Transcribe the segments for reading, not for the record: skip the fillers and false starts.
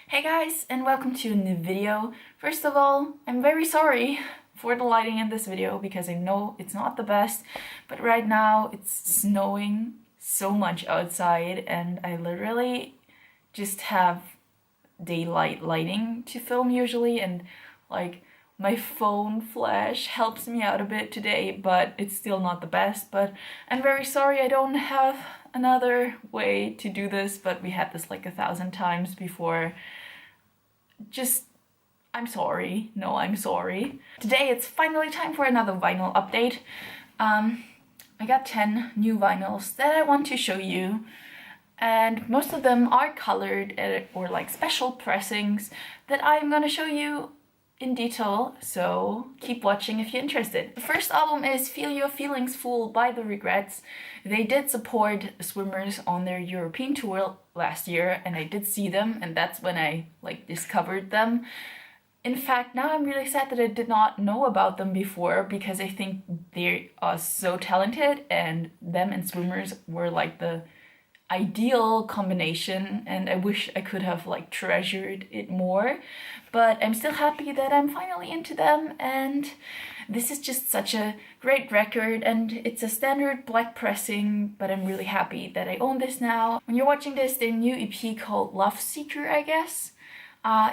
Hey guys, and welcome to a new video. First of all, I'm very sorry for the lighting in this video because I know it's not the best, but right now it's snowing so much outside and I literally just have daylight lighting to film usually, and like my phone flash helps me out a bit today, but it's still not the best. But I'm very sorry I don't have another way to do this, but we had this like 1,000 times before. I'm sorry. No, I'm sorry. Today it's finally time for another vinyl update. I got 10 new vinyls that I want to show you, and most of them are colored or like special pressings that I'm gonna show you in detail, so keep watching if you're interested. The first album is Feel Your Feelings Fool by The Regrets. They did support swimmers on their European tour last year, and I did see them, and that's when I like discovered them. In fact, now I'm really sad that I did not know about them before, because I think they are so talented and them and swimmers were like the ideal combination, and I wish I could have like treasured it more, but I'm still happy that I'm finally into them, and this is just such a great record, and it's a standard black pressing, but I'm really happy that I own this now. When you're watching this, their new EP called Love Seeker, I guess,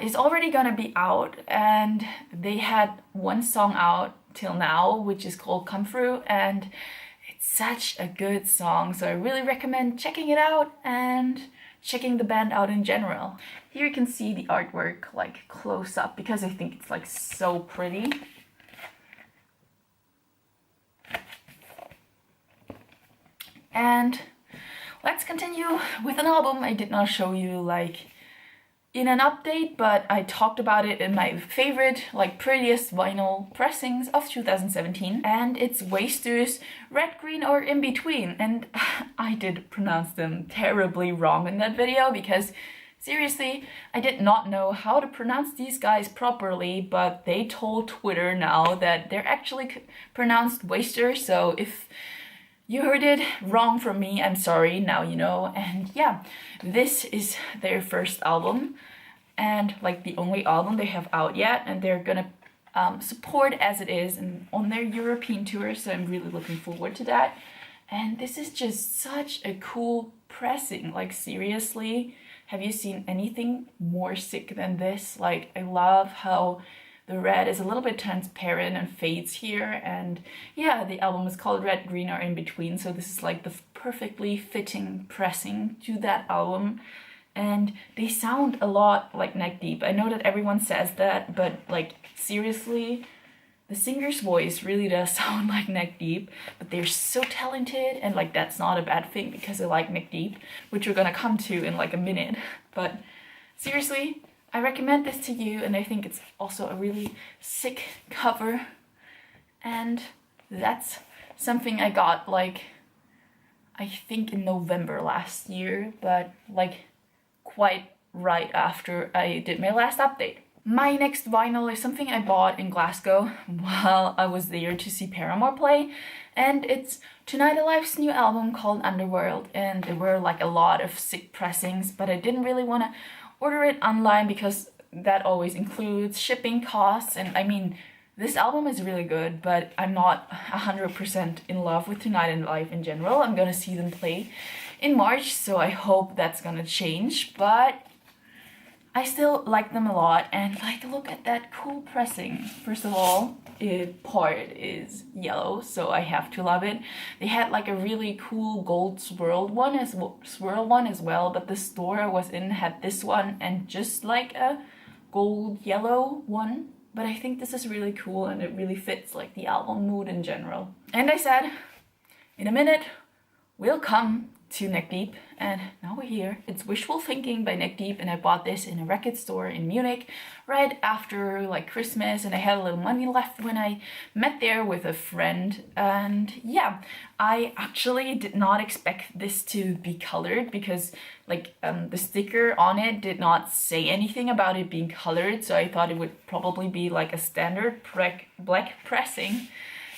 is already gonna be out, and they had one song out till now which is called Come Through, and such a good song, so I really recommend checking it out and checking the band out in general. Here you can see the artwork like close up because I think it's like so pretty. And let's continue with an album I did not show you like in an update, but I talked about it in my favorite, like prettiest vinyl pressings of 2017, and it's Wasters, Red, Green or In Between, and I did pronounce them terribly wrong in that video because seriously, I did not know how to pronounce these guys properly, but they told Twitter now that they're actually pronounced Wasters, so if you heard it wrong from me, I'm sorry, now you know. And yeah, this is their first album and like the only album they have out yet, and they're gonna support as it is and on their European tour, so I'm really looking forward to that. And this is just such a cool pressing, like seriously, have you seen anything more sick than this? Like I love how the red is a little bit transparent and fades here, and yeah, the album is called Red, Green or In Between, so this is like the perfectly fitting pressing to that album, and they sound a lot like Neck Deep. I know that everyone says that, but like seriously, the singer's voice really does sound like Neck Deep, but they're so talented, and like that's not a bad thing because I like Neck Deep, which we're gonna come to in like a minute. But seriously, I recommend this to you, and I think it's also a really sick cover, and that's something I got like I think in November last year, but like quite right after I did my last update. My next vinyl is something I bought in Glasgow while I was there to see Paramore play, and it's Tonight Alive's new album called Underworld, and there were like a lot of sick pressings, but I didn't really want to order it online because that always includes shipping costs, and I mean, this album is really good, but I'm not 100% in love with Tonight Alive in general. I'm gonna see them play in March, so I hope that's gonna change, but I still like them a lot, and like look at that cool pressing. First of all, part is yellow, so I have to love it. They had like a really cool gold swirl one as well, but the store I was in had this one and just like a gold yellow one. But I think this is really cool, and it really fits like the album mood in general. And I said, in a minute, we'll come to Neck Deep, and now we're here. It's Wishful Thinking by Neck Deep, and I bought this in a record store in Munich right after like Christmas, and I had a little money left when I met there with a friend, and yeah, I actually did not expect this to be colored because like the sticker on it did not say anything about it being colored, so I thought it would probably be like a standard black pressing.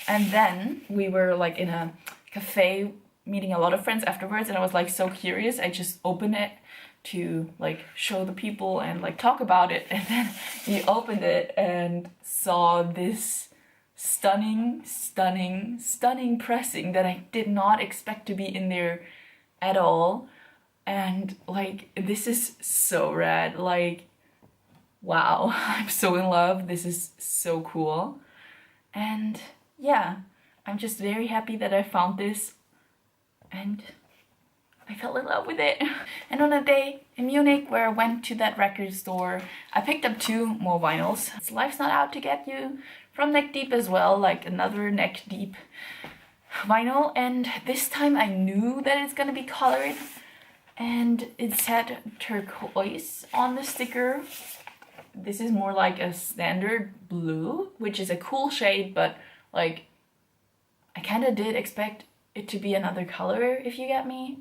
And then we were like in a cafe meeting a lot of friends afterwards, and I was like so curious, I just opened it to like show the people and like talk about it, and then he opened it and saw this stunning pressing that I did not expect to be in there at all. And like, this is so rad. Like, wow, I'm so in love. This is so cool. And yeah, I'm just very happy that I found this, and I fell in love with it. And on a day in Munich where I went to that record store, I picked up 2 more vinyls. Life's Not Out to Get You from Neck Deep as well, like another Neck Deep vinyl. And this time I knew that it's gonna be colored, and it said turquoise on the sticker. This is more like a standard blue, which is a cool shade, but like, I kind of did expect it to be another color, if you get me.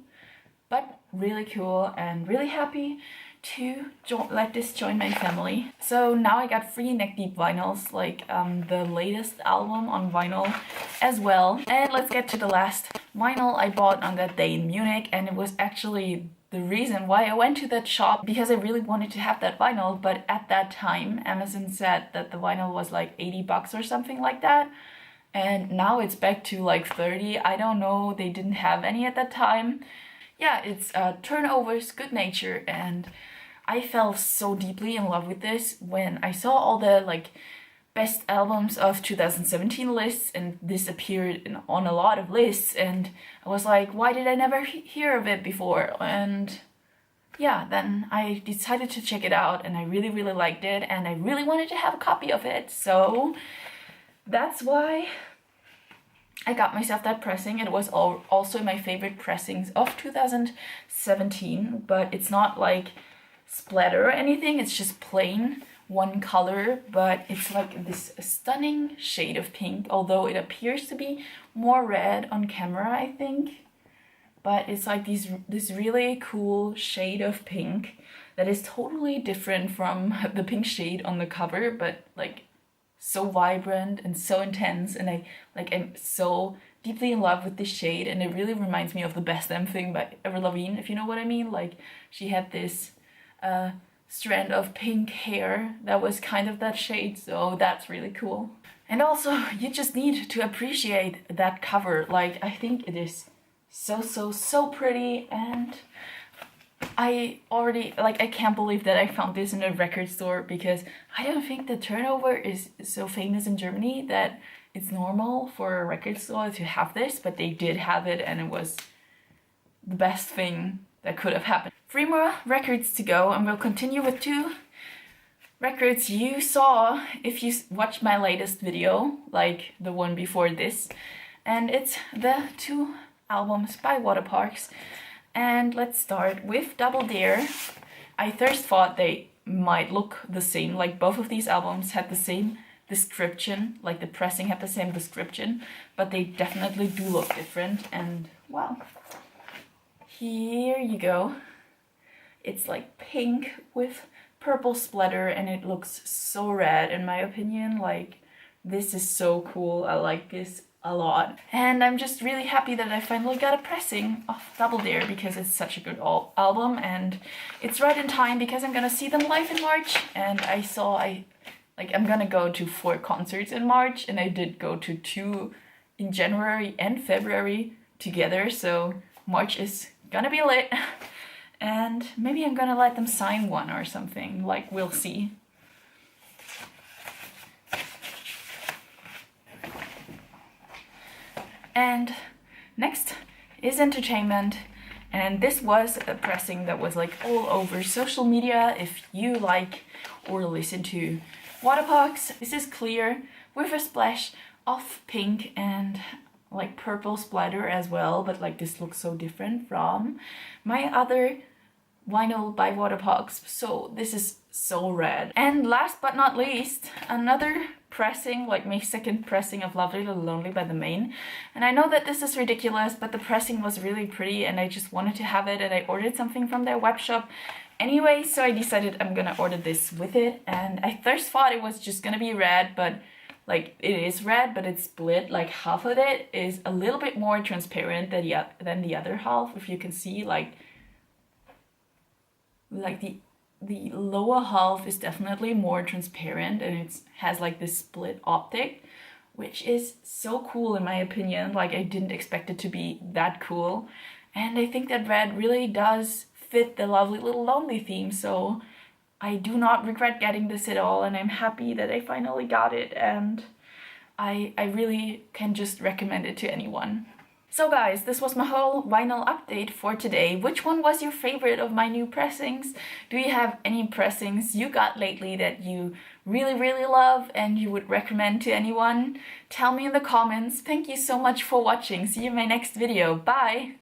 But really cool, and really happy to let this join my family. So now I got 3 Neck Deep vinyls, like the latest album on vinyl as well. And let's get to the last vinyl I bought on that day in Munich, and it was actually the reason why I went to that shop, because I really wanted to have that vinyl. But at that time Amazon said that the vinyl was like 80 bucks or something like that, and now it's back to like 30. I don't know, they didn't have any at that time. Yeah, it's Turnovers, Good Nature, and I fell so deeply in love with this when I saw all the like best albums of 2017 lists, and this appeared on a lot of lists, and I was like, why did I never hear of it before? And yeah, then I decided to check it out, and I really liked it, and I really wanted to have a copy of it, so that's why I got myself that pressing. It was also my favorite pressings of 2017, but it's not like splatter or anything, it's just plain one color, but it's like this stunning shade of pink, although it appears to be more red on camera, I think. But it's like this really cool shade of pink that is totally different from the pink shade on the cover, but like so vibrant and so intense, and I'm so deeply in love with this shade, and it really reminds me of The Best Damn Thing by Avril Lavigne, if you know what I mean. Like, she had this strand of pink hair that was kind of that shade, so that's really cool. And also, you just need to appreciate that cover. Like, I think it is so pretty, and I can't believe that I found this in a record store, because I don't think the Turnover is so famous in Germany that it's normal for a record store to have this, but they did have it, and it was the best thing that could have happened. 3 more records to go, and we'll continue with 2 records you saw if you watched my latest video, like the one before this, and it's the 2 albums by Waterparks. And let's start with Double Dare. I first thought they might look the same, like both of these albums had the same description, like the pressing had the same description, but they definitely do look different, and wow. Here you go. It's like pink with purple splatter, and it looks so rad in my opinion. Like, this is so cool. I like this a lot, and I'm just really happy that I finally got a pressing of Double Dare, because it's such a good album, and it's right in time because I'm gonna see them live in March. And I'm gonna go to 4 concerts in March, and I did go to 2 in January and February together, so March is gonna be lit. And maybe I'm gonna let them sign one or something, like, we'll see. And next is Entertainment, and this was a pressing that was like all over social media if you like or listen to Waterparks. This is clear with a splash of pink and like purple splatter as well, but like this looks so different from my other vinyl by Waterparks, so this is so rad. And last but not least, another pressing, like my second pressing of Lovely Little Lonely by The Main. And I know that this is ridiculous, but the pressing was really pretty and I just wanted to have it, and I ordered something from their web shop anyway, so I decided I'm gonna order this with it. And I first thought it was just gonna be red, but like, it is red, but it's split. Like, half of it is a little bit more transparent than the other half, if you can see. Like, like the lower half is definitely more transparent, and it has like this split optic, which is so cool in my opinion. Like, I didn't expect it to be that cool. And I think that red really does fit the lovely little lonely theme, so I do not regret getting this at all, and I'm happy that I finally got it, and I really can just recommend it to anyone. So guys, this was my whole vinyl update for today. Which one was your favorite of my new pressings? Do you have any pressings you got lately that you really love and you would recommend to anyone? Tell me in the comments. Thank you so much for watching. See you in my next video. Bye!